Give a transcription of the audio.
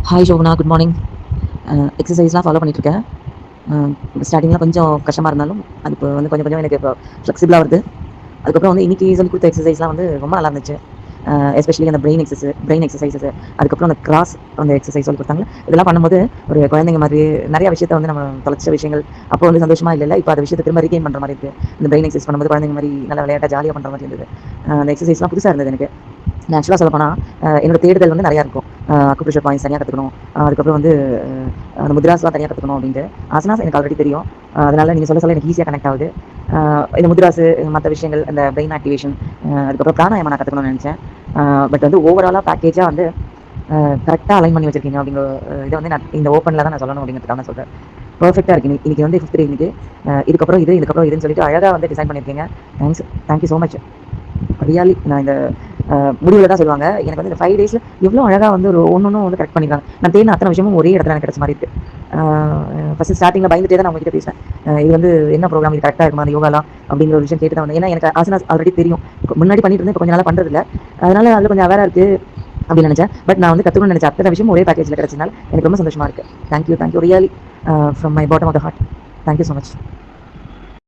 Hi Shobana, good morning. எக்ஸசைஸ்லாம் follow பண்ணிட்டுருக்கேன். ஸ்டார்டிங்லாம் கொஞ்சம் கஷ்டமாக இருந்தாலும் அது இப்போ வந்து கொஞ்சம் கொஞ்சம் எனக்கு இப்போ ஃப்ளெக்சிபிளாக வருது. அதுக்கப்புறம் வந்து இன்றைக்கி சொல்லி கொடுத்த எக்ஸசைஸ்லாம் வந்து ரொம்ப நல்லா இருந்துச்சு. எஸ்பெஷலி அந்த பிரெயின் எக்ஸசைஸஸ், அதுக்கப்புறம் அந்த கிராஸ் அந்த எக்ஸசைஸ் சொல்லி கொடுத்தாங்க. இதெல்லாம் பண்ணும்போது ஒரு குழந்தைங்க மாதிரி நிறைய விஷயத்த வந்து நம்ம தொலைச்ச விஷயங்கள் அப்போ வந்து சந்தோஷமாக இல்லை, இப்போ அந்த விஷயத்தை திரும்ப ரீகெயின் பண்ணுற மாதிரி இருக்குது. இந்த பிரெயின் எக்ஸசைஸ் பண்ணும்போது குழந்தைங்க மாதிரி நல்லா விளையாட்டாக ஜாலியாக பண்ணுற மாதிரி இருந்தது. அந்த எக்ஸசைஸ்லாம் புதுசாக இருந்தது எனக்கு. ஆக்சுவலாக சொல்ல போனால் என்னோட தேடுதல் வந்து நிறையா இருக்கும். அக்குப்ரெஷர் பாயிண்ட்ஸ் தனியாக கற்றுக்கணும், அதுக்கப்புறம் வந்து அந்த முத்ராஸ்லாம் தனியாக கற்றுக்கணும் அப்படின்ட்டு. ஆசனாஸ் எனக்கு ஆல்ரெடி தெரியும். அதனால் நீங்கள் சொல்ல எனக்கு ஈஸியாக கனெக்ட் ஆகுது. இந்த முத்ராஸு மற்ற விஷயங்கள், இந்த பிரெயின் ஆக்டிவேஷன், அதுக்கப்புறம் பிராணாயாமம் நான் கற்றுக்கணும்னு நினச்சேன். பட் வந்து ஓவராலாக பேக்கேஜாக வந்து கரெக்டாக அலைன் பண்ணி வச்சிருக்கீங்க அப்படிங்கிற இதை வந்து நான் இந்த ஓப்பனில் தான் நான் சொல்லணும் அப்படிங்கிறதுக்காக நான் சொல்கிறேன். பர்ஃபெக்டாக இருக்கு. இன்னைக்கு வந்து 5th டே இன்னைக்கு. இதுக்கப்புறம் இதுன்னு சொல்லிட்டு அழகாக வந்து டிசைன் பண்ணியிருக்கீங்க. Thank you so much. ரியலி நான் இந்த முடிவில் தான் சொல்லுவாங்க, எனக்கு வந்து இந்த 5 டேஸில் எவ்வளோ அழகாக வந்து ஒரு ஒன்றும் வந்து கரெக்ட் பண்ணியிருக்காங்க. நான் தேடின அத்தனை விஷயமும் ஒரே இடத்துல எனக்கு கிடச்ச மாதிரி இருக்குது. ஃபஸ்ட்டு ஸ்டார்டிங்கில் பயந்துட்டே தான் நான் உங்ககிட்ட பேசுவேன். இது வந்து என்ன ப்ரோக்ராம், இது கரெக்டாக இருக்குமா அந்த யோகாலாம் அப்படிங்கிற ஒரு விஷயம் கேட்டு தான் வந்தேன். ஏன்னா எனக்கு ஆசனாஸ் ஆல்ரெடி தெரியும், முன்னாடி பண்ணிட்டு இருந்தேன், இப்போ கொஞ்சம் நாளாக பண்ணுறதில்ல. அதனால் அதில் கொஞ்சம் அவேராக இருக்குது அப்படின்னு நினச்சேன். பட் நான் வந்து கற்றுக்கணும்னு நினச்சேன் அத்தனை விஷயம் ஒரே பேக்கேஜில் கிடச்சதுனால எனக்கு ரொம்ப சந்தோஷமாக இருக்குது. Thank you really, from my bottom of the heart. Thank you so much.